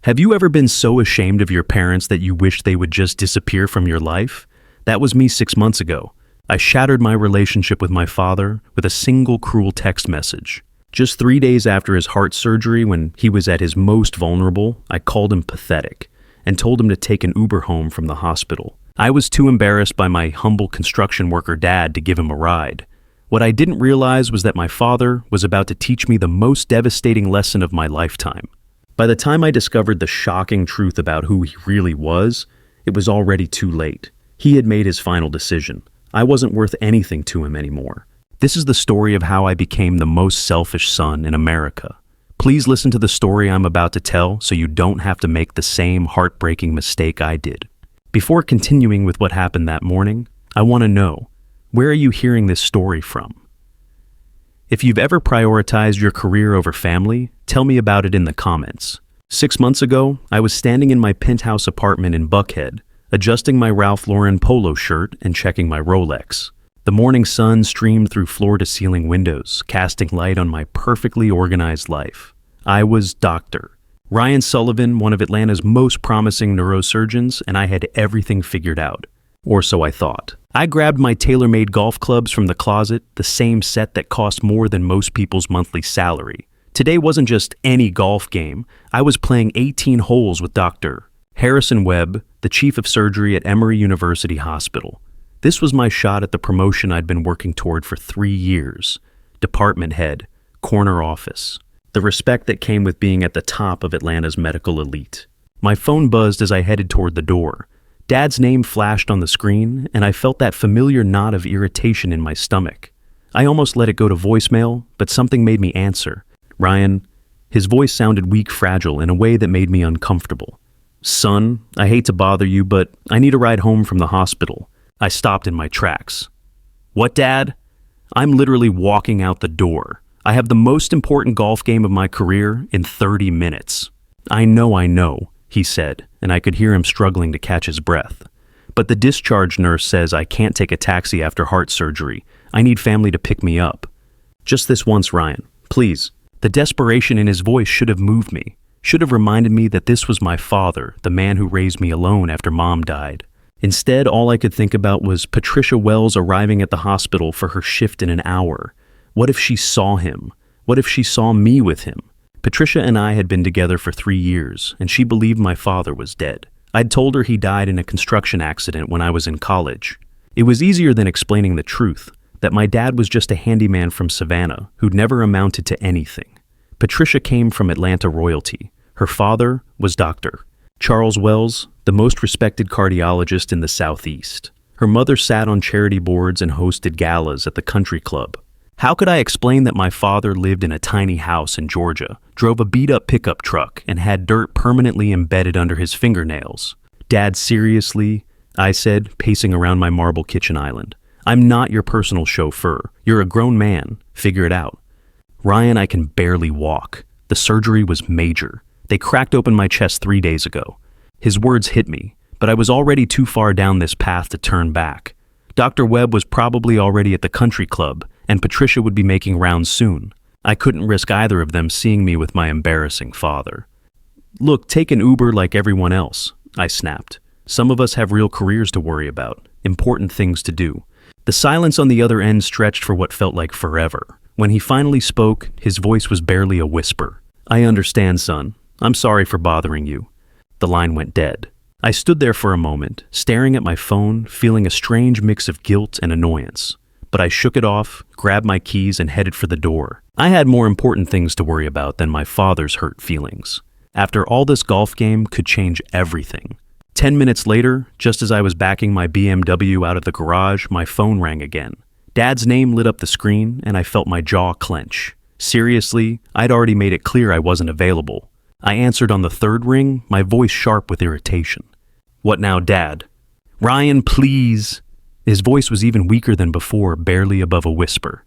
Have you ever been so ashamed of your parents that you wish they would just disappear from your life? That was me 6 months ago. I shattered my relationship with my father with a single cruel text message. Just 3 days after his heart surgery, when he was at his most vulnerable, I called him pathetic and told him to take an Uber home from the hospital. I was too embarrassed by my humble construction worker dad to give him a ride. What I didn't realize was that my father was about to teach me the most devastating lesson of my lifetime. By the time I discovered the shocking truth about who he really was, it was already too late. He had made his final decision. I wasn't worth anything to him anymore. This is the story of how I became the most selfish son in America. Please listen to the story I'm about to tell so you don't have to make the same heartbreaking mistake I did. Before continuing with what happened that morning, I want to know, where are you hearing this story from? If you've ever prioritized your career over family, tell me about it in the comments. 6 months ago, I was standing in my penthouse apartment in Buckhead, adjusting my Ralph Lauren polo shirt and checking my Rolex. The morning sun streamed through floor-to-ceiling windows, casting light on my perfectly organized life. I was Dr. Ryan Sullivan, one of Atlanta's most promising neurosurgeons, and I had everything figured out. Or so I thought. I grabbed my tailor-made golf clubs from the closet, the same set that cost more than most people's monthly salary. Today wasn't just any golf game. I was playing 18 holes with Dr. Harrison Webb, the chief of surgery at Emory University Hospital. This was my shot at the promotion I'd been working toward for 3 years. Department head, corner office. The respect that came with being at the top of Atlanta's medical elite. My phone buzzed as I headed toward the door. Dad's name flashed on the screen, and I felt that familiar knot of irritation in my stomach. I almost let it go to voicemail, but something made me answer. Ryan. His voice sounded weak, fragile, in a way that made me uncomfortable. Son, I hate to bother you, but I need a ride home from the hospital. I stopped in my tracks. What, Dad? I'm literally walking out the door. I have the most important golf game of my career in 30 minutes. I know, he said, and I could hear him struggling to catch his breath. But the discharge nurse says I can't take a taxi after heart surgery. I need family to pick me up. Just this once, Ryan. Please. The desperation in his voice should have moved me. Should have reminded me that this was my father, the man who raised me alone after Mom died. Instead, all I could think about was Patricia Wells arriving at the hospital for her shift in an hour. What if she saw him? What if she saw me with him? Patricia and I had been together for 3 years, and she believed my father was dead. I'd told her he died in a construction accident when I was in college. It was easier than explaining the truth, that my dad was just a handyman from Savannah who'd never amounted to anything. Patricia came from Atlanta royalty. Her father was Dr. Charles Wells, the most respected cardiologist in the Southeast. Her mother sat on charity boards and hosted galas at the country club. How could I explain that my father lived in a tiny house in Georgia, drove a beat-up pickup truck, and had dirt permanently embedded under his fingernails? Dad, seriously? I said, pacing around my marble kitchen island. I'm not your personal chauffeur. You're a grown man. Figure it out. Ryan, I can barely walk. The surgery was major. They cracked open my chest 3 days ago. His words hit me, but I was already too far down this path to turn back. Dr. Webb was probably already at the country club, and Patricia would be making rounds soon. I couldn't risk either of them seeing me with my embarrassing father. Look, take an Uber like everyone else, I snapped. Some of us have real careers to worry about, important things to do. The silence on the other end stretched for what felt like forever. When he finally spoke, his voice was barely a whisper. I understand, son. I'm sorry for bothering you. The line went dead. I stood there for a moment, staring at my phone, feeling a strange mix of guilt and annoyance. But I shook it off, grabbed my keys, and headed for the door. I had more important things to worry about than my father's hurt feelings. After all, this golf game could change everything. 10 minutes later, just as I was backing my BMW out of the garage, my phone rang again. Dad's name lit up the screen, and I felt my jaw clench. Seriously, I'd already made it clear I wasn't available. I answered on the third ring, my voice sharp with irritation. What now, Dad? Ryan, please. His voice was even weaker than before, barely above a whisper.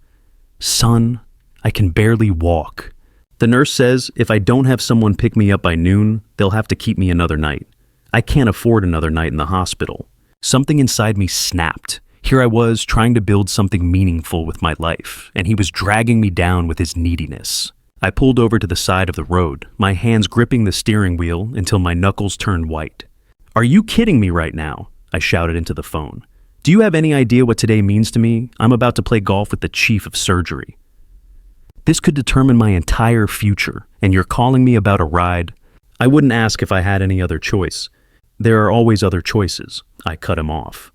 Son, I can barely walk. The nurse says if I don't have someone pick me up by noon, they'll have to keep me another night. I can't afford another night in the hospital. Something inside me snapped. Here I was, trying to build something meaningful with my life, and he was dragging me down with his neediness. I pulled over to the side of the road, my hands gripping the steering wheel until my knuckles turned white. "Are you kidding me right now?" I shouted into the phone. "Do you have any idea what today means to me? I'm about to play golf with the chief of surgery. This could determine my entire future, and you're calling me about a ride?" I wouldn't ask if I had any other choice. There are always other choices. I cut him off.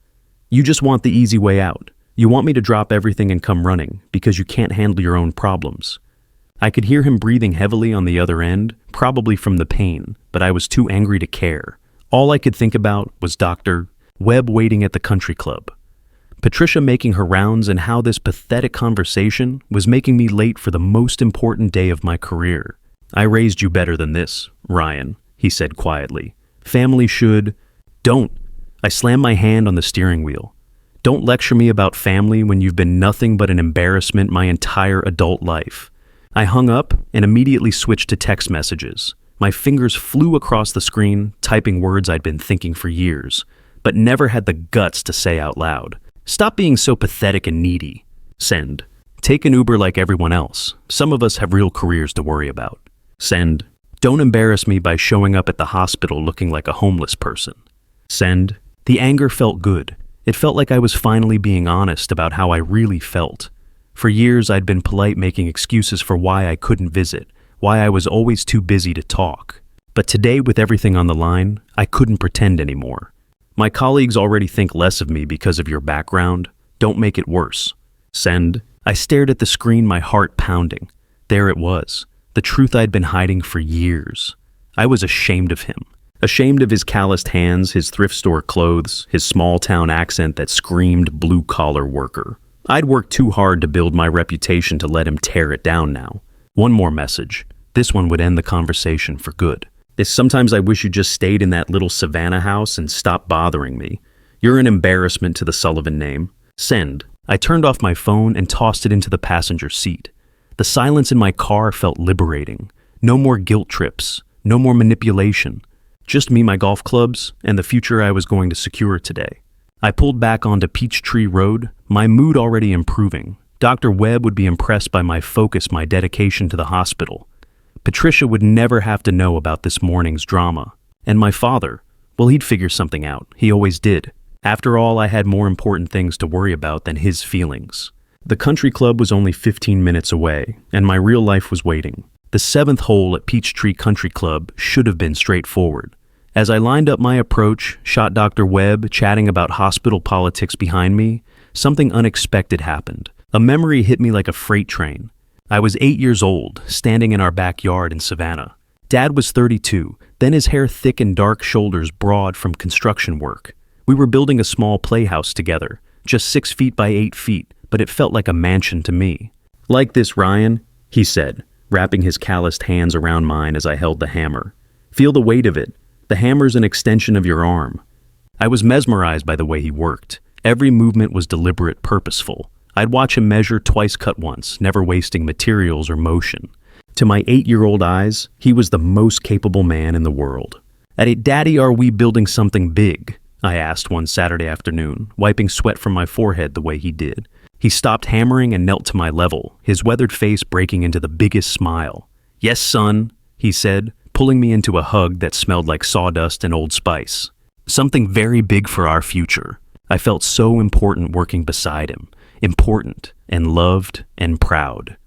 "You just want the easy way out. You want me to drop everything and come running because you can't handle your own problems." I could hear him breathing heavily on the other end, probably from the pain, but I was too angry to care. All I could think about was Dr. Webb waiting at the country club, Patricia making her rounds, and how this pathetic conversation was making me late for the most important day of my career. "I raised you better than this, Ryan," he said quietly. "Family should—" "Don't!" I slammed my hand on the steering wheel. "Don't lecture me about family when you've been nothing but an embarrassment my entire adult life." I hung up and immediately switched to text messages. My fingers flew across the screen, typing words I'd been thinking for years, but never had the guts to say out loud. "Stop being so pathetic and needy." Send. "Take an Uber like everyone else. Some of us have real careers to worry about." Send. "Don't embarrass me by showing up at the hospital looking like a homeless person." Send. The anger felt good. It felt like I was finally being honest about how I really felt. For years, I'd been polite, making excuses for why I couldn't visit, why I was always too busy to talk. But today, with everything on the line, I couldn't pretend anymore. "My colleagues already think less of me because of your background. Don't make it worse." Send. I stared at the screen, my heart pounding. There it was, the truth I'd been hiding for years. I was ashamed of him. Ashamed of his calloused hands, his thrift store clothes, his small-town accent that screamed blue-collar worker. I'd worked too hard to build my reputation to let him tear it down now. One more message. This one would end the conversation for good. Sometimes I wish you just stayed in that little Savannah house and stopped bothering me. You're an embarrassment to the Sullivan name. Send. I turned off my phone and tossed it into the passenger seat. The silence in my car felt liberating. No more guilt trips. No more manipulation. Just me, my golf clubs, and the future I was going to secure today. I pulled back onto Peachtree Road, my mood already improving. Dr. Webb would be impressed by my focus, my dedication to the hospital. Patricia would never have to know about this morning's drama. And my father, well, he'd figure something out. He always did. After all, I had more important things to worry about than his feelings. The country club was only 15 minutes away, and my real life was waiting. The 7th hole at Peachtree Country Club should have been straightforward. As I lined up my approach, shot Dr. Webb chatting about hospital politics behind me, something unexpected happened. A memory hit me like a freight train. I was 8 years old, standing in our backyard in Savannah. Dad was 32, then his hair thick and dark, shoulders broad from construction work. We were building a small playhouse together, just 6 feet by 8 feet, but it felt like a mansion to me. "Like this, Ryan," he said, wrapping his calloused hands around mine as I held the hammer. "Feel the weight of it. The hammer's an extension of your arm." I was mesmerized by the way he worked. Every movement was deliberate, purposeful. I'd watch him measure, twice cut once, never wasting materials or motion. To my 8-year-old eyes, he was the most capable man in the world. "Daddy, are we building something big?" I asked one Saturday afternoon, wiping sweat from my forehead the way he did. He stopped hammering and knelt to my level, his weathered face breaking into the biggest smile. "Yes, son," he said, pulling me into a hug that smelled like sawdust and Old Spice. "Something very big for our future." I felt so important working beside him. Important and loved and proud.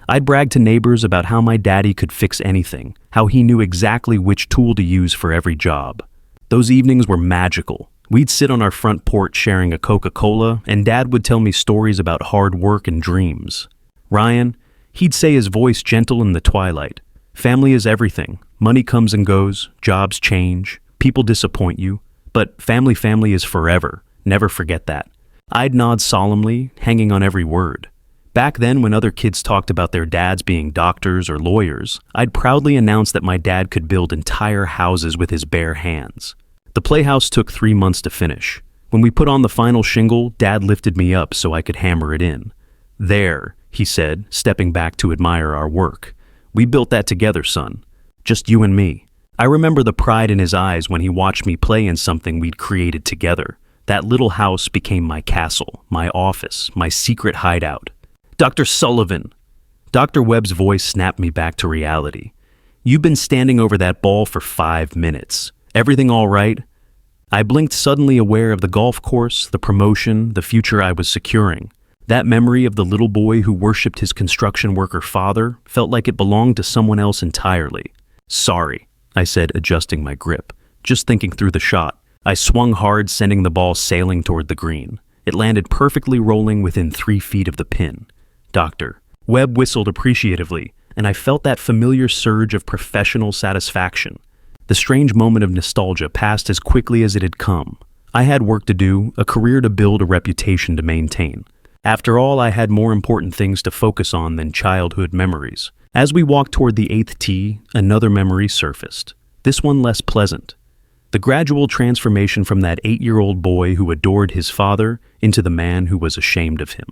I'd brag to neighbors about how my daddy could fix anything, how he knew exactly which tool to use for every job. Those evenings were magical. We'd sit on our front porch sharing a Coca-Cola, and Dad would tell me stories about hard work and dreams. "Ryan," he'd say, his voice gentle in the twilight, "family is everything. Money comes and goes, jobs change, people disappoint you, but family is forever. Never forget that." I'd nod solemnly, hanging on every word. Back then, when other kids talked about their dads being doctors or lawyers, I'd proudly announce that my dad could build entire houses with his bare hands. The playhouse took 3 months to finish. When we put on the final shingle, Dad lifted me up so I could hammer it in. "There," he said, stepping back to admire our work. "We built that together, son. Just you and me." I remember the pride in his eyes when he watched me play in something we'd created together. That little house became my castle, my office, my secret hideout. "Dr. Sullivan!" Dr. Webb's voice snapped me back to reality. "You've been standing over that ball for 5 minutes. Everything all right?" I blinked, suddenly aware of the golf course, the promotion, the future I was securing. That memory of the little boy who worshipped his construction worker father felt like it belonged to someone else entirely. "Sorry," I said, adjusting my grip, just thinking through the shot. I swung hard, sending the ball sailing toward the green. It landed perfectly, rolling within 3 feet of the pin. "Doctor." Webb whistled appreciatively, and I felt that familiar surge of professional satisfaction. The strange moment of nostalgia passed as quickly as it had come. I had work to do, a career to build, a reputation to maintain. After all, I had more important things to focus on than childhood memories. As we walked toward the 8th tee, another memory surfaced, this one less pleasant. The gradual transformation from that 8-year-old boy who adored his father into the man who was ashamed of him.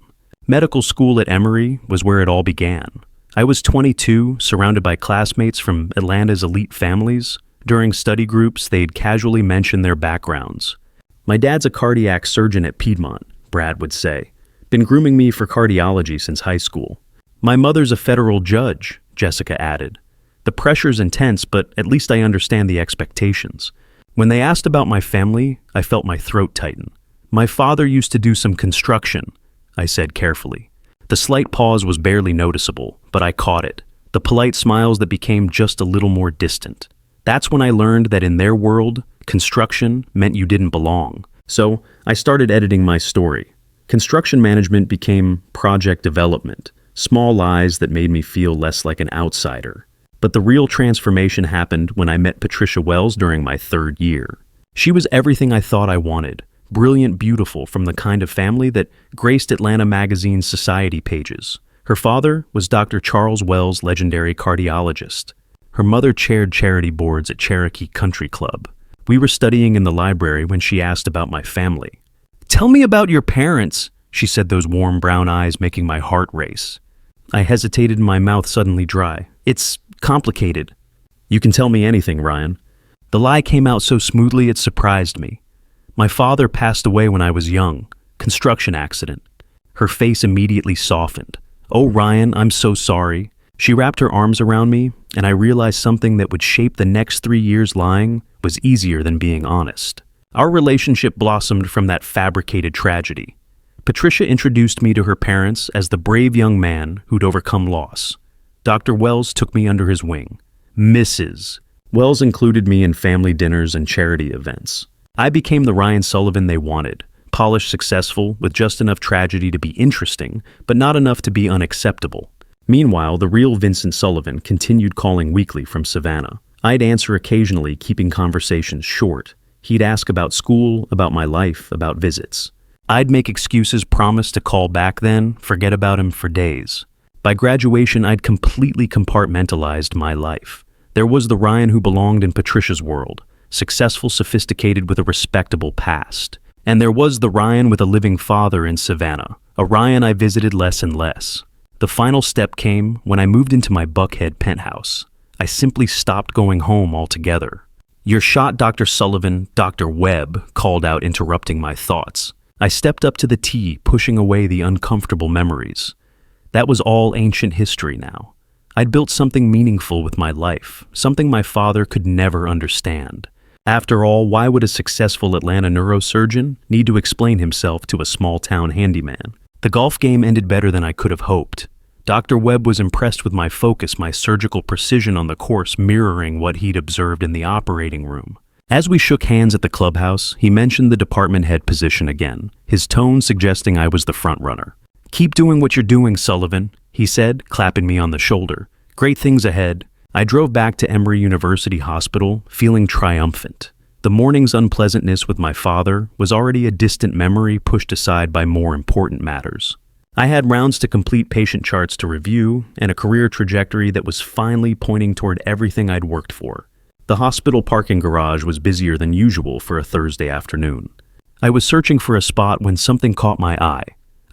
Medical school at Emory was where it all began. I was 22, surrounded by classmates from Atlanta's elite families. During study groups, they'd casually mention their backgrounds. "My dad's a cardiac surgeon at Piedmont," Brad would say. "Been grooming me for cardiology since high school." "My mother's a federal judge," Jessica added. "The pressure's intense, but at least I understand the expectations." When they asked about my family, I felt my throat tighten. "My father used to do some construction," I said carefully. The slight pause was barely noticeable, but I caught it. The polite smiles that became just a little more distant. That's when I learned that in their world, construction meant you didn't belong. So I started editing my story. Construction management became project development, small lies that made me feel less like an outsider. But the real transformation happened when I met Patricia Wells during my 3rd year. She was everything I thought I wanted, brilliant, beautiful, from the kind of family that graced Atlanta Magazine's society pages. Her father was Dr. Charles Wells, legendary cardiologist. Her mother chaired charity boards at Cherokee Country Club. We were studying in the library when she asked about my family. "Tell me about your parents," she said, those warm brown eyes making my heart race. I hesitated, my mouth suddenly dry. "It's complicated." "You can tell me anything, Ryan." The lie came out so smoothly it surprised me. "My father passed away when I was young. Construction accident." Her face immediately softened. "Oh, Ryan, I'm so sorry." She wrapped her arms around me, and I realized something that would shape the next 3 years. Lying was easier than being honest. Our relationship blossomed from that fabricated tragedy. Patricia introduced me to her parents as the brave young man who'd overcome loss. Dr. Wells took me under his wing. Mrs. Wells included me in family dinners and charity events. I became the Ryan Sullivan they wanted, polished, successful, with just enough tragedy to be interesting, but not enough to be unacceptable. Meanwhile, the real Vincent Sullivan continued calling weekly from Savannah. I'd answer occasionally, keeping conversations short. He'd ask about school, about my life, about visits. I'd make excuses, promise to call back then, forget about him for days. By graduation, I'd completely compartmentalized my life. There was the Ryan who belonged in Patricia's world, successful, sophisticated, with a respectable past. And there was the Ryan with a living father in Savannah, a Ryan I visited less and less. The final step came when I moved into my Buckhead penthouse. I simply stopped going home altogether. "You're shot, Dr. Sullivan," Dr. Webb called out, interrupting my thoughts. I stepped up to the tee, pushing away the uncomfortable memories. That was all ancient history now. I'd built something meaningful with my life, something my father could never understand. After all, why would a successful Atlanta neurosurgeon need to explain himself to a small-town handyman? The golf game ended better than I could have hoped. Dr. Webb was impressed with my focus, my surgical precision on the course mirroring what he'd observed in the operating room. As we shook hands at the clubhouse, he mentioned the department head position again, his tone suggesting I was the front runner. "Keep doing what you're doing, Sullivan," he said, clapping me on the shoulder. "Great things ahead." I drove back to Emory University Hospital, feeling triumphant. The morning's unpleasantness with my father was already a distant memory pushed aside by more important matters. I had rounds to complete, patient charts to review, and a career trajectory that was finally pointing toward everything I'd worked for. The hospital parking garage was busier than usual for a Thursday afternoon. I was searching for a spot when something caught my eye.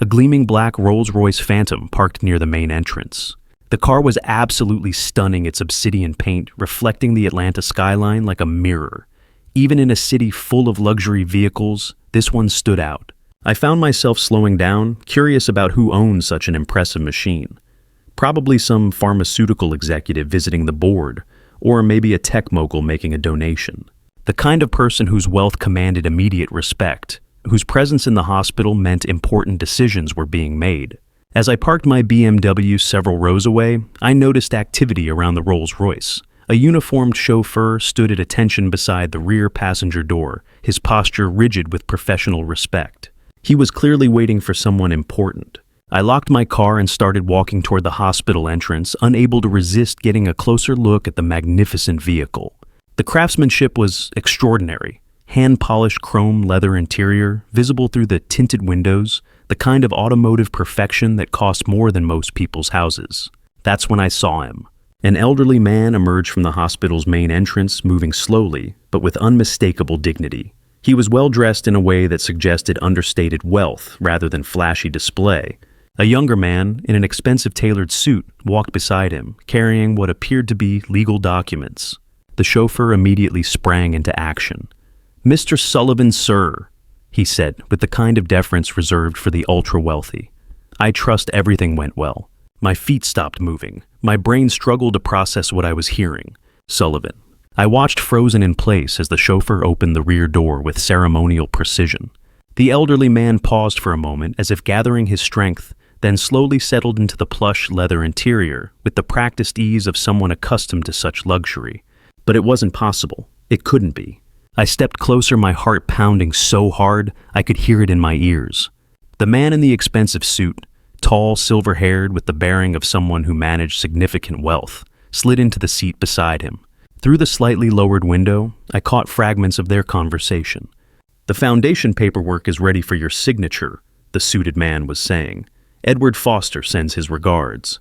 A gleaming black Rolls-Royce Phantom parked near the main entrance. The car was absolutely stunning, its obsidian paint reflecting the Atlanta skyline like a mirror. Even in a city full of luxury vehicles, this one stood out. I found myself slowing down, curious about who owned such an impressive machine. Probably some pharmaceutical executive visiting the board, or maybe a tech mogul making a donation. The kind of person whose wealth commanded immediate respect, whose presence in the hospital meant important decisions were being made. As I parked my BMW several rows away, I noticed activity around the Rolls-Royce. A uniformed chauffeur stood at attention beside the rear passenger door, his posture rigid with professional respect. He was clearly waiting for someone important. I locked my car and started walking toward the hospital entrance, unable to resist getting a closer look at the magnificent vehicle. The craftsmanship was extraordinary. Hand-polished chrome leather interior, visible through the tinted windows, the kind of automotive perfection that costs more than most people's houses. That's when I saw him. An elderly man emerged from the hospital's main entrance, moving slowly, but with unmistakable dignity. He was well-dressed in a way that suggested understated wealth rather than flashy display. A younger man, in an expensive tailored suit, walked beside him, carrying what appeared to be legal documents. The chauffeur immediately sprang into action. "Mr. Sullivan, sir," he said, with the kind of deference reserved for the ultra-wealthy. I trust everything went well. My feet stopped moving. My brain struggled to process what I was hearing. Sullivan. I watched frozen in place as the chauffeur opened the rear door with ceremonial precision. The elderly man paused for a moment as if gathering his strength, then slowly settled into the plush leather interior with the practiced ease of someone accustomed to such luxury. But it wasn't possible. It couldn't be. I stepped closer, my heart pounding so hard I could hear it in my ears. The man in the expensive suit, tall, silver-haired, with the bearing of someone who managed significant wealth, slid into the seat beside him. Through the slightly lowered window, I caught fragments of their conversation. "The foundation paperwork is ready for your signature," the suited man was saying. "Edward Foster sends his regards."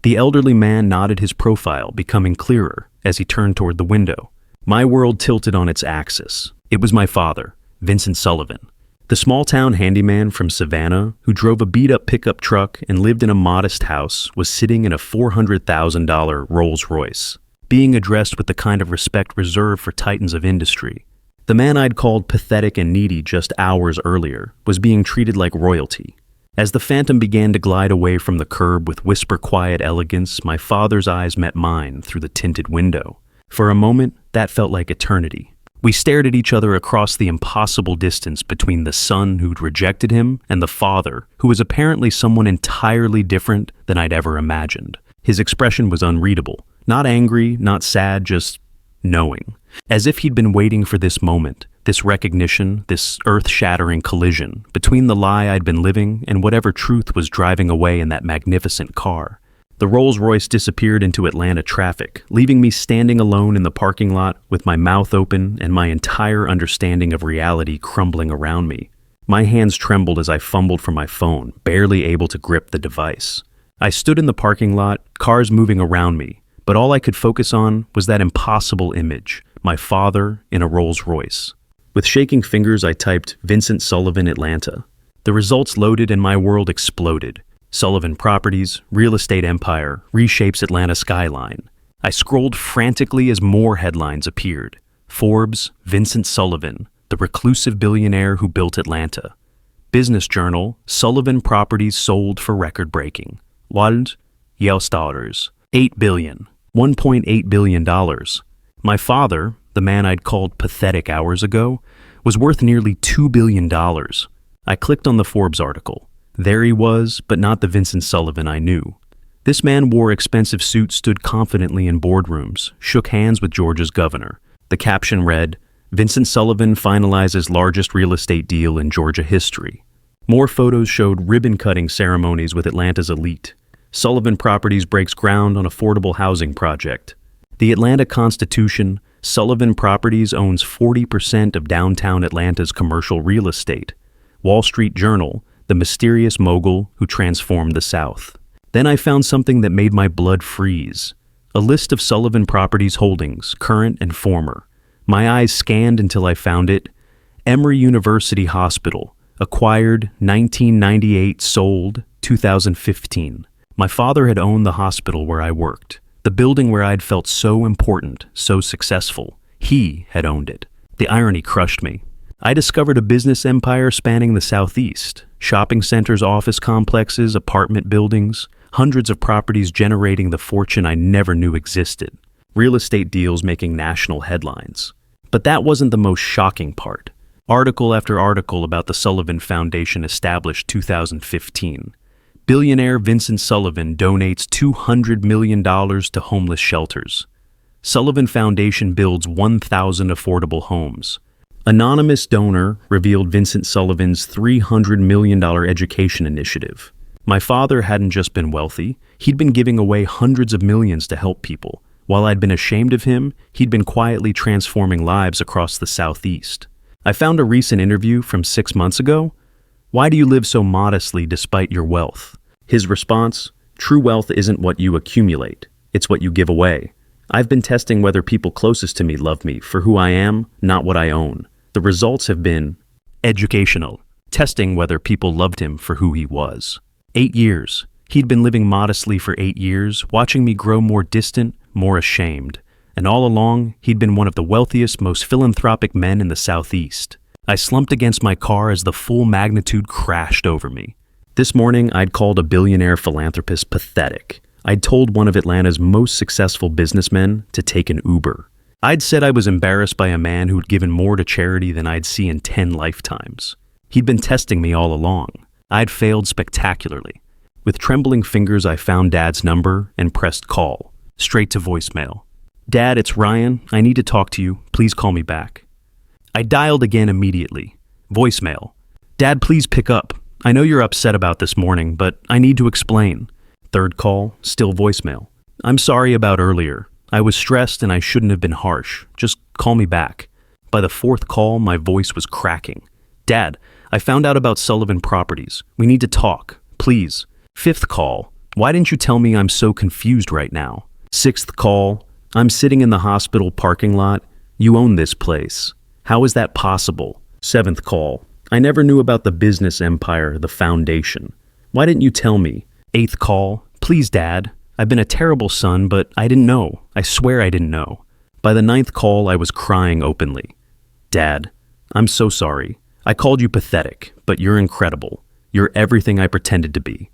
The elderly man nodded, his profile becoming clearer as he turned toward the window. My world tilted on its axis. It was my father, Vincent Sullivan. The small-town handyman from Savannah, who drove a beat-up pickup truck and lived in a modest house, was sitting in a $400,000 Rolls-Royce, being addressed with the kind of respect reserved for titans of industry. The man I'd called pathetic and needy just hours earlier was being treated like royalty. As the phantom began to glide away from the curb with whisper-quiet elegance, my father's eyes met mine through the tinted window. For a moment, that felt like eternity. We stared at each other across the impossible distance between the son who'd rejected him and the father, who was apparently someone entirely different than I'd ever imagined. His expression was unreadable. Not angry, not sad, just knowing. As if he'd been waiting for this moment, this recognition, this earth-shattering collision between the lie I'd been living and whatever truth was driving away in that magnificent car. The Rolls-Royce disappeared into Atlanta traffic, leaving me standing alone in the parking lot with my mouth open and my entire understanding of reality crumbling around me. My hands trembled as I fumbled for my phone, barely able to grip the device. I stood in the parking lot, cars moving around me, but all I could focus on was that impossible image, my father in a Rolls-Royce. With shaking fingers, I typed Vincent Sullivan, Atlanta. The results loaded and my world exploded. Sullivan Properties, Real Estate Empire, Reshapes Atlanta Skyline. I scrolled frantically as more headlines appeared. Forbes, Vincent Sullivan, the reclusive billionaire who built Atlanta. Business Journal, Sullivan Properties sold for record-breaking. Wald, Yellstars, $8 billion, $1.8 billion. My father, the man I'd called pathetic hours ago, was worth nearly $2 billion. I clicked on the Forbes article. There he was, but not the Vincent Sullivan I knew. This man wore expensive suits, stood confidently in boardrooms, shook hands with Georgia's governor. The caption read, "Vincent Sullivan finalizes largest real estate deal in Georgia history." More photos showed ribbon-cutting ceremonies with Atlanta's elite. Sullivan Properties breaks ground on affordable housing project. The Atlanta Constitution, Sullivan Properties owns 40% of downtown Atlanta's commercial real estate. Wall Street Journal, the mysterious mogul who transformed the South. Then I found something that made my blood freeze. A list of Sullivan Properties holdings, current and former. My eyes scanned until I found it. Emory University Hospital, acquired 1998, sold 2015. My father had owned the hospital where I worked. The building where I'd felt so important, so successful. He had owned it. The irony crushed me. I discovered a business empire spanning the Southeast. Shopping centers, office complexes, apartment buildings, Hundreds of properties generating the fortune I never knew existed. Real estate deals making national headlines. But that wasn't the most shocking part. Article after article about the Sullivan Foundation established 2015. Billionaire Vincent Sullivan donates $200 million to homeless shelters. Sullivan Foundation builds 1,000 affordable homes. Anonymous donor revealed Vincent Sullivan's $300 million education initiative. My father hadn't just been wealthy, he'd been giving away hundreds of millions to help people. While I'd been ashamed of him, he'd been quietly transforming lives across the Southeast. I found a recent interview from 6 months ago. Why do you live so modestly despite your wealth? His response, true wealth isn't what you accumulate, it's what you give away. I've been testing whether people closest to me love me for who I am, not what I own. The results have been educational, testing whether people loved him for who he was. 8 years. He'd been living modestly for 8 years, watching me grow more distant, more ashamed. And all along, he'd been one of the wealthiest, most philanthropic men in the Southeast. I slumped against my car as the full magnitude crashed over me. This morning, I'd called a billionaire philanthropist pathetic. I'd told one of Atlanta's most successful businessmen to take an Uber. I'd said I was embarrassed by a man who'd given more to charity than I'd see in 10 lifetimes. He'd been testing me all along. I'd failed spectacularly. With trembling fingers, I found Dad's number and pressed call, straight to voicemail. Dad, it's Ryan. I need to talk to you. Please call me back. I dialed again immediately. Voicemail. Dad, please pick up. I know you're upset about this morning, but I need to explain. Third call, still voicemail. I'm sorry about earlier. I was stressed and I shouldn't have been harsh. Just call me back. By the fourth call, my voice was cracking. Dad, I found out about Sullivan Properties. We need to talk. Please. Fifth call. Why didn't you tell me I'm so confused right now? Sixth call. I'm sitting in the hospital parking lot. You own this place. How is that possible? Seventh call. I never knew about the business empire, the foundation. Why didn't you tell me? Eighth call. Please, Dad. I've been a terrible son, but I didn't know. I swear I didn't know. By the ninth call, I was crying openly. Dad, I'm so sorry. I called you pathetic, but you're incredible. You're everything I pretended to be.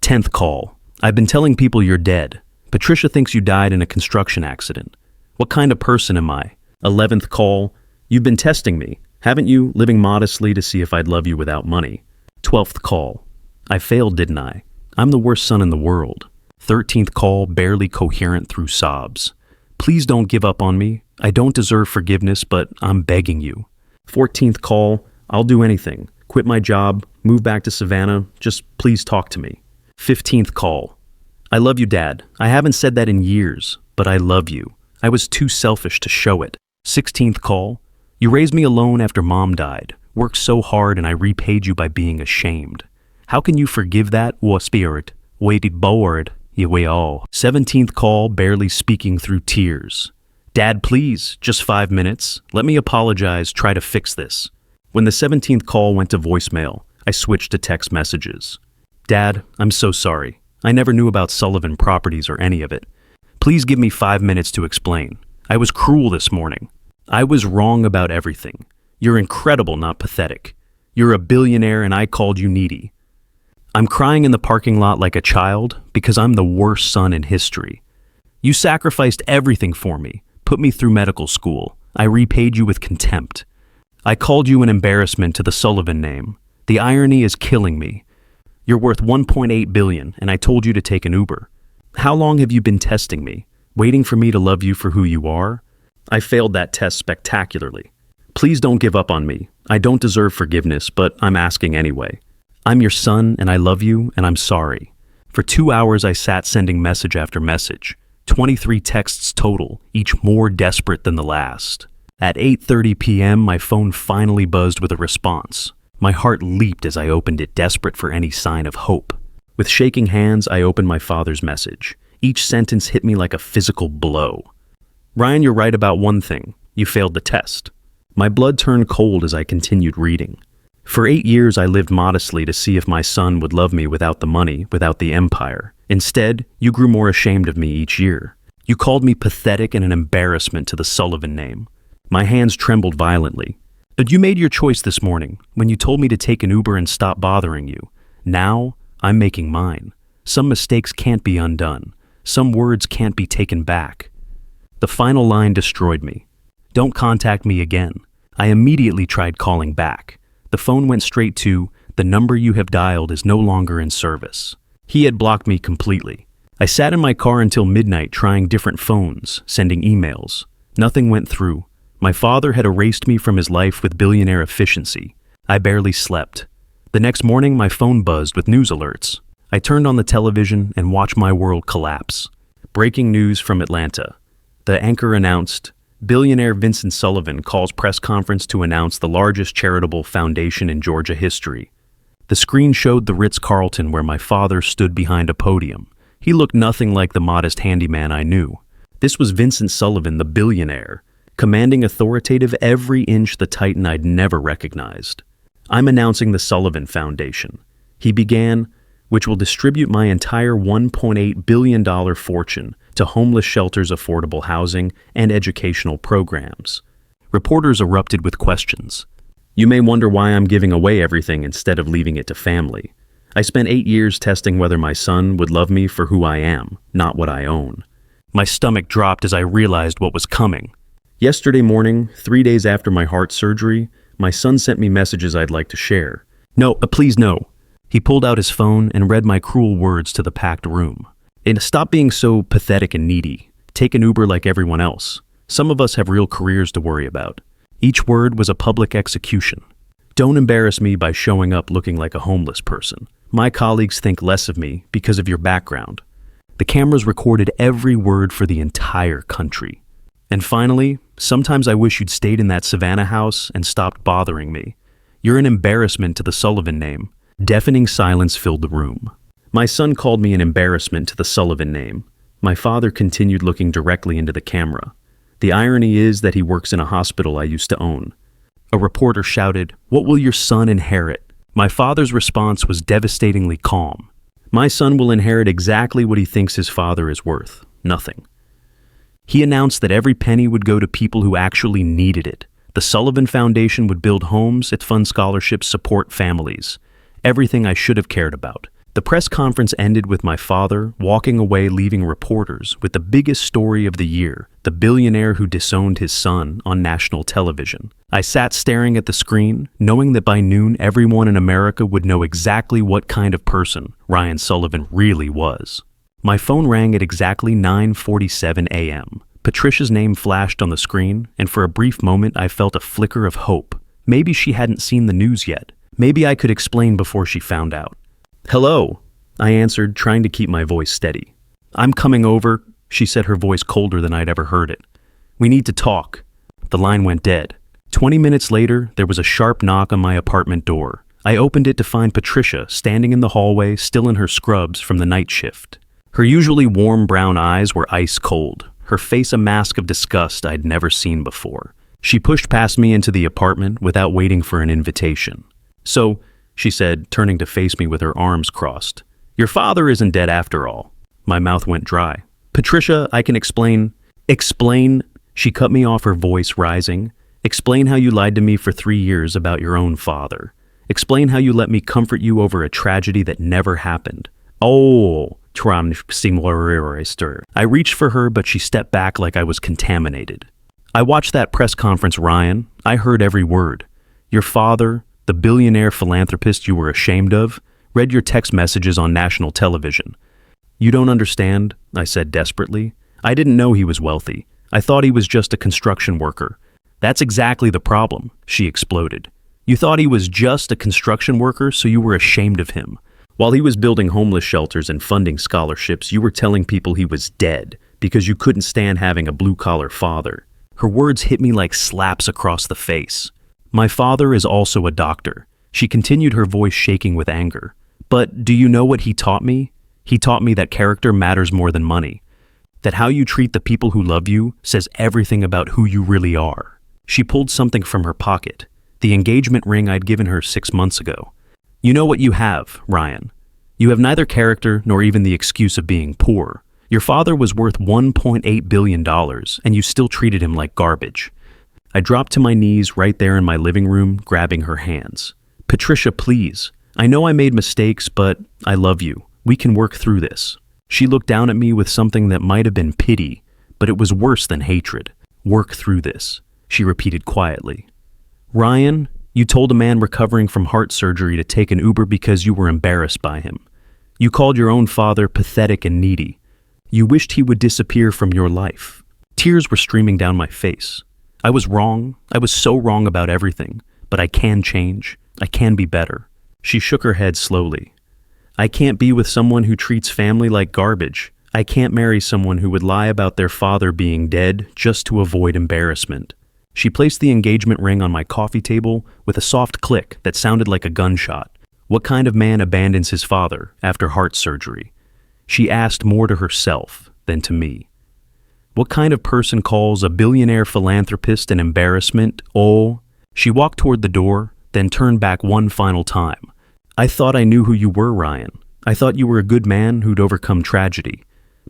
10th call. I've been telling people you're dead. Patricia thinks you died in a construction accident. What kind of person am I? 11th call. You've been testing me, haven't you, living modestly to see if I'd love you without money? 12th call. I failed, didn't I? I'm the worst son in the world. 13th call, barely coherent through sobs. Please don't give up on me. I don't deserve forgiveness, but I'm begging you. 14th call. I'll do anything. Quit my job, move back to Savannah. Just please talk to me. 15th call. I love you, Dad. I haven't said that in years, but I love you. I was too selfish to show it. 16th call. You raised me alone after Mom died. Worked so hard and I repaid you by being ashamed. How can you forgive that, or spirit? Waited bored, you way all. 17th call, barely speaking through tears. Dad, please, just 5 minutes. Let me apologize, try to fix this. When the 17th call went to voicemail, I switched to text messages. Dad, I'm so sorry. I never knew about Sullivan Properties or any of it. Please give me 5 minutes to explain. I was cruel this morning. I was wrong about everything. You're incredible, not pathetic. You're a billionaire and I called you needy. I'm crying in the parking lot like a child because I'm the worst son in history. You sacrificed everything for me, put me through medical school. I repaid you with contempt. I called you an embarrassment to the Sullivan name. The irony is killing me. You're worth $1.8 billion, and I told you to take an Uber. How long have you been testing me, waiting for me to love you for who you are? I failed that test spectacularly. Please don't give up on me. I don't deserve forgiveness, but I'm asking anyway. I'm your son, and I love you, and I'm sorry. For 2 hours, I sat sending message after message. 23 texts total, each more desperate than the last. At 8:30 p.m., my phone finally buzzed with a response. My heart leaped as I opened it, desperate for any sign of hope. With shaking hands, I opened my father's message. Each sentence hit me like a physical blow. Ryan, you're right about one thing. You failed the test. My blood turned cold as I continued reading. For 8 years, I lived modestly to see if my son would love me without the money, without the empire. Instead, you grew more ashamed of me each year. You called me pathetic and an embarrassment to the Sullivan name. My hands trembled violently. But you made your choice this morning when you told me to take an Uber and stop bothering you. Now, I'm making mine. Some mistakes can't be undone. Some words can't be taken back. The final line destroyed me. Don't contact me again. I immediately tried calling back. The phone went straight to, the number you have dialed is no longer in service. He had blocked me completely. I sat in my car until midnight trying different phones, sending emails. Nothing went through. My father had erased me from his life with billionaire efficiency. I barely slept. The next morning, my phone buzzed with news alerts. I turned on the television and watched my world collapse. Breaking news from Atlanta. The anchor announced, billionaire Vincent Sullivan calls press conference to announce the largest charitable foundation in Georgia history. The screen showed the Ritz-Carlton where my father stood behind a podium. He looked nothing like the modest handyman I knew. This was Vincent Sullivan, the billionaire, commanding authoritative every inch the titan I'd never recognized. I'm announcing the Sullivan Foundation. He began, which will distribute my entire $1.8 billion fortune to homeless shelters, affordable housing, and educational programs. Reporters erupted with questions. You may wonder why I'm giving away everything instead of leaving it to family. I spent 8 years testing whether my son would love me for who I am, not what I own. My stomach dropped as I realized what was coming. Yesterday morning, 3 days after my heart surgery, my son sent me messages I'd like to share. No, please no. He pulled out his phone and read my cruel words to the packed room. And stop being so pathetic and needy. Take an Uber like everyone else. Some of us have real careers to worry about. Each word was a public execution. Don't embarrass me by showing up looking like a homeless person. My colleagues think less of me because of your background. The cameras recorded every word for the entire country. And finally, sometimes I wish you'd stayed in that Savannah house and stopped bothering me. You're an embarrassment to the Sullivan name. Deafening silence filled the room. My son called me an embarrassment to the Sullivan name. My father continued looking directly into the camera. The irony is that he works in a hospital I used to own. A reporter shouted, "What will your son inherit?" My father's response was devastatingly calm. My son will inherit exactly what he thinks his father is worth, nothing. He announced that every penny would go to people who actually needed it. The Sullivan Foundation would build homes, it fund scholarships, support families. Everything I should have cared about. The press conference ended with my father walking away, leaving reporters with the biggest story of the year, the billionaire who disowned his son, on national television. I sat staring at the screen, knowing that by noon everyone in America would know exactly what kind of person Ryan Sullivan really was. My phone rang at exactly 9:47 a.m. Patricia's name flashed on the screen, and for a brief moment I felt a flicker of hope. Maybe she hadn't seen the news yet. Maybe I could explain before she found out. "Hello," I answered, trying to keep my voice steady. "I'm coming over," she said, her voice colder than I'd ever heard it. "We need to talk." The line went dead. 20 minutes later, there was a sharp knock on my apartment door. I opened it to find Patricia standing in the hallway, still in her scrubs from the night shift. Her usually warm brown eyes were ice cold, her face a mask of disgust I'd never seen before. She pushed past me into the apartment without waiting for an invitation. "So," she said, turning to face me with her arms crossed, "your father isn't dead after all." My mouth went dry. "Patricia, I can explain." "Explain?" She cut me off, her voice rising. "Explain how you lied to me for 3 years about your own father. Explain how you let me comfort you over a tragedy that never happened." "Oh," I reached for her, but she stepped back like I was contaminated. "I watched that press conference, Ryan. I heard every word. Your father, the billionaire philanthropist you were ashamed of, read your text messages on national television." "You don't understand," I said desperately. "I didn't know he was wealthy. I thought he was just a construction worker." "That's exactly the problem," she exploded. "You thought he was just a construction worker, so you were ashamed of him. While he was building homeless shelters and funding scholarships, you were telling people he was dead because you couldn't stand having a blue-collar father." Her words hit me like slaps across the face. "My father is also a doctor," she continued, her voice shaking with anger. "But do you know what he taught me? He taught me that character matters more than money. That how you treat the people who love you says everything about who you really are." She pulled something from her pocket, the engagement ring I'd given her 6 months ago. "You know what you have, Ryan. You have neither character nor even the excuse of being poor. Your father was worth $1.8 billion, and you still treated him like garbage." I dropped to my knees right there in my living room, grabbing her hands. "Patricia, please. I know I made mistakes, but I love you. We can work through this." She looked down at me with something that might have been pity, but it was worse than hatred. "Work through this," she repeated quietly. "Ryan, you told a man recovering from heart surgery to take an Uber because you were embarrassed by him. You called your own father pathetic and needy. You wished he would disappear from your life." Tears were streaming down my face. I was wrong. I was so wrong about everything, but I can change. I can be better. She shook her head slowly. "I can't be with someone who treats family like garbage. I can't marry someone who would lie about their father being dead just to avoid embarrassment." She placed the engagement ring on my coffee table with a soft click that sounded like a gunshot. What kind of man abandons his father after heart surgery? She asked more to herself than to me. What kind of person calls a billionaire philanthropist an embarrassment? Oh. She walked toward the door, then turned back one final time. "I thought I knew who you were, Ryan. I thought you were a good man who'd overcome tragedy.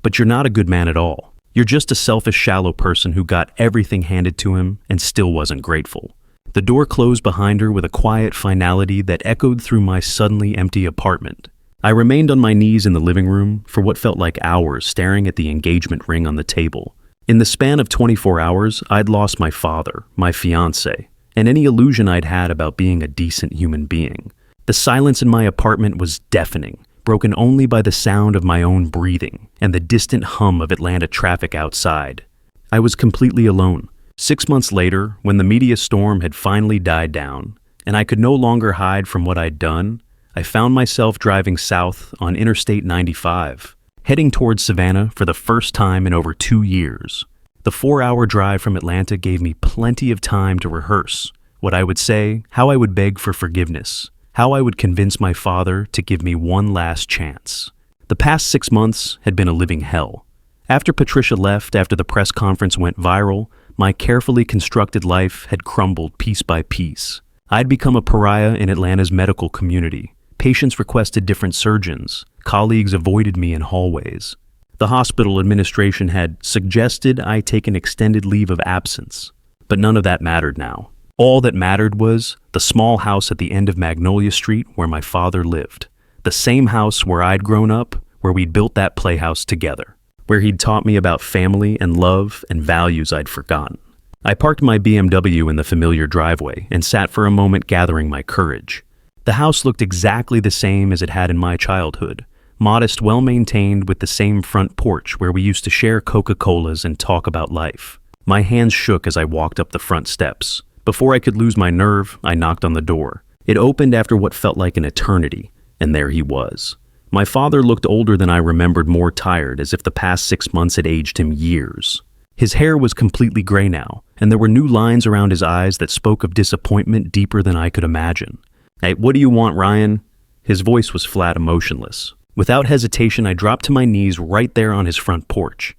But you're not a good man at all. You're just a selfish, shallow person who got everything handed to him and still wasn't grateful." The door closed behind her with a quiet finality that echoed through my suddenly empty apartment. I remained on my knees in the living room for what felt like hours, staring at the engagement ring on the table. In the span of 24 hours, I'd lost my father, my fiancé, and any illusion I'd had about being a decent human being. The silence in my apartment was deafening, broken only by the sound of my own breathing and the distant hum of Atlanta traffic outside. I was completely alone. 6 months later, when the media storm had finally died down, and I could no longer hide from what I'd done, I found myself driving south on Interstate 95, heading towards Savannah for the first time in over 2 years. The 4-hour drive from Atlanta gave me plenty of time to rehearse what I would say, how I would beg for forgiveness, how I would convince my father to give me one last chance. The past 6 months had been a living hell. After Patricia left, after the press conference went viral, my carefully constructed life had crumbled piece by piece. I'd become a pariah in Atlanta's medical community. Patients requested different surgeons. Colleagues avoided me in hallways. The hospital administration had suggested I take an extended leave of absence. But none of that mattered now. All that mattered was the small house at the end of Magnolia Street where my father lived. The same house where I'd grown up, where we'd built that playhouse together, where he'd taught me about family and love and values I'd forgotten. I parked my BMW in the familiar driveway and sat for a moment gathering my courage. The house looked exactly the same as it had in my childhood. Modest, well-maintained, with the same front porch where we used to share Coca-Colas and talk about life. My hands shook as I walked up the front steps. Before I could lose my nerve, I knocked on the door. It opened after what felt like an eternity, and there he was. My father looked older than I remembered, more tired, as if the past 6 months had aged him years. His hair was completely gray now, and there were new lines around his eyes that spoke of disappointment deeper than I could imagine. "Hey, what do you want, Ryan?" His voice was flat, emotionless. Without hesitation, I dropped to my knees right there on his front porch.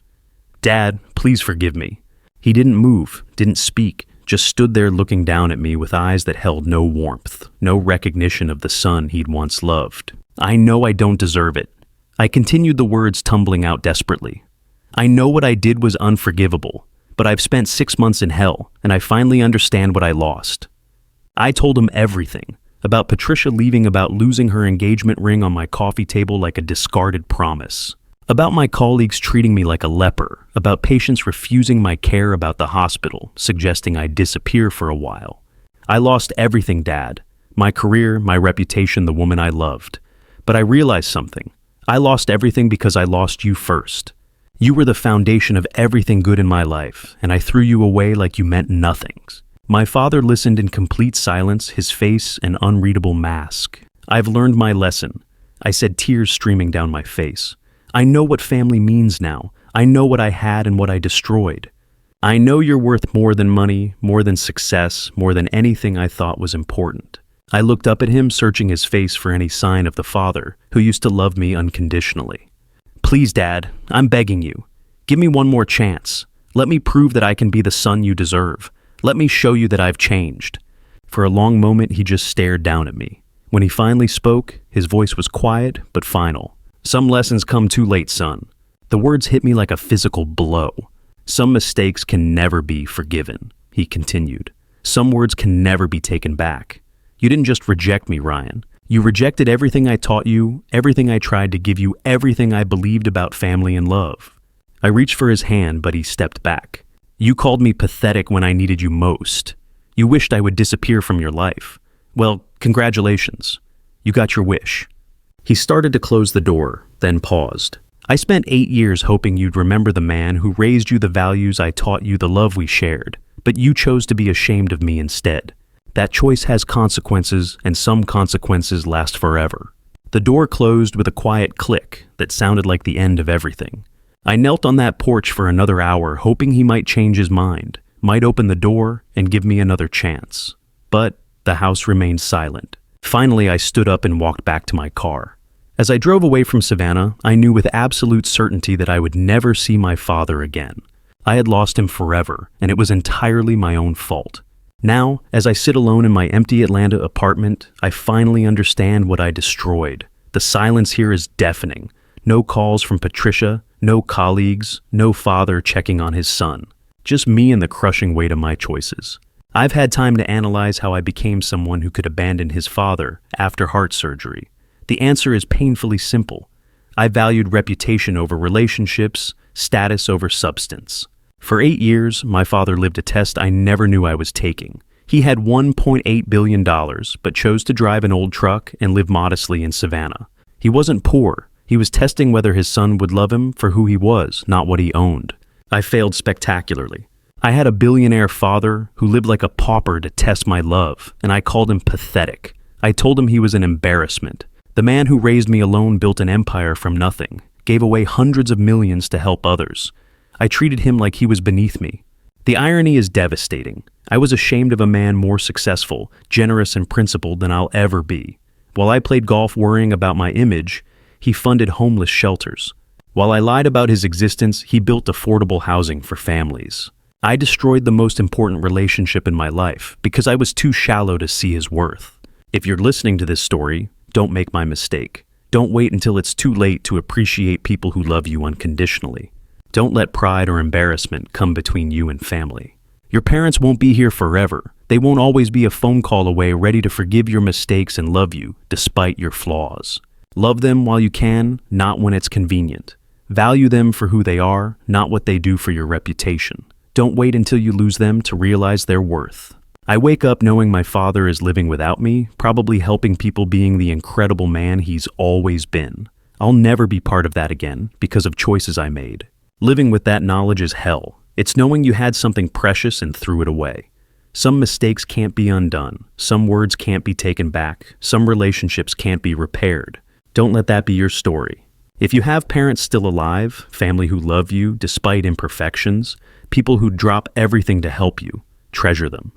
"Dad, please forgive me." He didn't move, didn't speak, just stood there looking down at me with eyes that held no warmth, no recognition of the son he'd once loved. "I know I don't deserve it." I continued, the words tumbling out desperately. "I know what I did was unforgivable, but I've spent 6 months in hell, and I finally understand what I lost." I told him everything. About Patricia leaving, about losing her engagement ring on my coffee table like a discarded promise. About my colleagues treating me like a leper, about patients refusing my care, about the hospital, suggesting I disappear for a while. I lost everything, Dad. My career, my reputation, the woman I loved. But I realized something. I lost everything because I lost you first. You were the foundation of everything good in my life, and I threw you away like you meant nothing. My father listened in complete silence, his face an unreadable mask. "I've learned my lesson," I said, tears streaming down my face. "I know what family means now. I know what I had and what I destroyed. I know you're worth more than money, more than success, more than anything I thought was important." I looked up at him, searching his face for any sign of the father who used to love me unconditionally. "Please, Dad, I'm begging you. Give me one more chance. Let me prove that I can be the son you deserve. Let me show you that I've changed." For a long moment, he just stared down at me. When he finally spoke, his voice was quiet but final. "Some lessons come too late, son." The words hit me like a physical blow. "Some mistakes can never be forgiven," he continued. "Some words can never be taken back. You didn't just reject me, Ryan. You rejected everything I taught you, everything I tried to give you, everything I believed about family and love. I reached for his hand, but he stepped back. You called me pathetic when I needed you most. You wished I would disappear from your life. Well, congratulations. You got your wish. He started to close the door, then paused. I spent 8 years hoping you'd remember the man who raised you the values I taught you, the love we shared, but you chose to be ashamed of me instead. That choice has consequences, and some consequences last forever. The door closed with a quiet click that sounded like the end of everything. I knelt on that porch for another hour, hoping he might change his mind, might open the door and give me another chance. But the house remained silent. Finally, I stood up and walked back to my car. As I drove away from Savannah, I knew with absolute certainty that I would never see my father again. I had lost him forever, and it was entirely my own fault. Now, as I sit alone in my empty Atlanta apartment, I finally understand what I destroyed. The silence here is deafening. No calls from Patricia, no colleagues, no father checking on his son. Just me and the crushing weight of my choices. I've had time to analyze how I became someone who could abandon his father after heart surgery. The answer is painfully simple. I valued reputation over relationships, status over substance. For 8 years, my father lived a test I never knew I was taking. He had $1.8 billion, but chose to drive an old truck and live modestly in Savannah. He wasn't poor. He was testing whether his son would love him for who he was, not what he owned. I failed spectacularly. I had a billionaire father who lived like a pauper to test my love, and I called him pathetic. I told him he was an embarrassment. The man who raised me alone built an empire from nothing, gave away hundreds of millions to help others. I treated him like he was beneath me. The irony is devastating. I was ashamed of a man more successful, generous, and principled than I'll ever be. While I played golf worrying about my image, he funded homeless shelters. While I lied about his existence, he built affordable housing for families. I destroyed the most important relationship in my life because I was too shallow to see his worth. If you're listening to this story, don't make my mistake. Don't wait until it's too late to appreciate people who love you unconditionally. Don't let pride or embarrassment come between you and family. Your parents won't be here forever. They won't always be a phone call away, ready to forgive your mistakes and love you, despite your flaws. Love them while you can, not when it's convenient. Value them for who they are, not what they do for your reputation. Don't wait until you lose them to realize their worth. I wake up knowing my father is living without me, probably helping people, being the incredible man he's always been. I'll never be part of that again because of choices I made. Living with that knowledge is hell. It's knowing you had something precious and threw it away. Some mistakes can't be undone. Some words can't be taken back. Some relationships can't be repaired. Don't let that be your story. If you have parents still alive, family who love you despite imperfections, people who drop everything to help you, treasure them.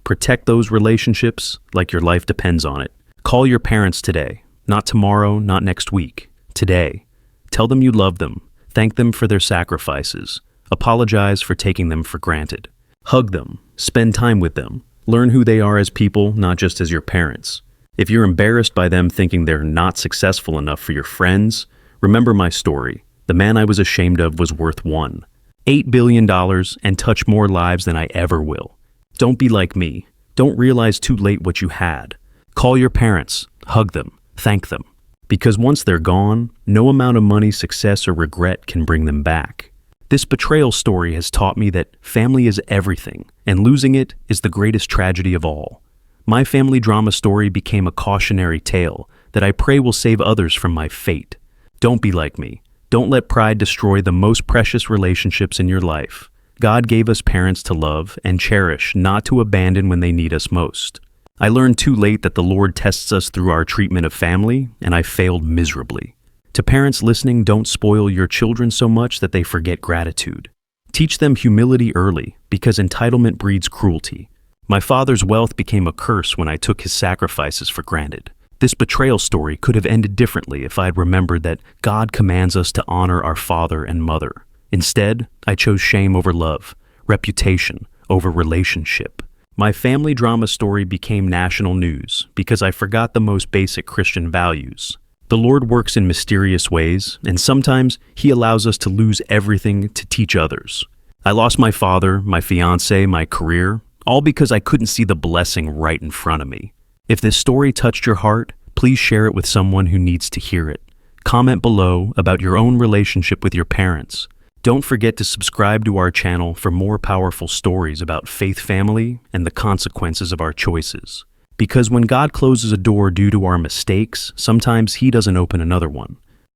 Protect those relationships like your life depends on it. Call your parents today. Not tomorrow, not next week. Today. Tell them you love them. Thank them for their sacrifices. Apologize for taking them for granted. Hug them. Spend time with them. Learn who they are as people, not just as your parents. If you're embarrassed by them thinking they're not successful enough for your friends, remember my story. The man I was ashamed of was worth $8 billion and touch more lives than I ever will. Don't be like me. Don't realize too late what you had. Call your parents. Hug them. Thank them. Because once they're gone, no amount of money, success, or regret can bring them back. This betrayal story has taught me that family is everything, and losing it is the greatest tragedy of all. My family drama story became a cautionary tale that I pray will save others from my fate. Don't be like me. Don't let pride destroy the most precious relationships in your life. God gave us parents to love and cherish, not to abandon when they need us most. I learned too late that the Lord tests us through our treatment of family, and I failed miserably. To parents listening, don't spoil your children so much that they forget gratitude. Teach them humility early, because entitlement breeds cruelty. My father's wealth became a curse when I took his sacrifices for granted. This betrayal story could have ended differently if I'd remembered that God commands us to honor our father and mother. Instead, I chose shame over love, reputation over relationship. My family drama story became national news because I forgot the most basic Christian values. The Lord works in mysterious ways, and sometimes He allows us to lose everything to teach others. I lost my father, my fiancé, my career, all because I couldn't see the blessing right in front of me. If this story touched your heart, please share it with someone who needs to hear it. Comment below about your own relationship with your parents. Don't forget to subscribe to our channel for more powerful stories about faith family and the consequences of our choices. Because when God closes a door due to our mistakes, sometimes He doesn't open another one.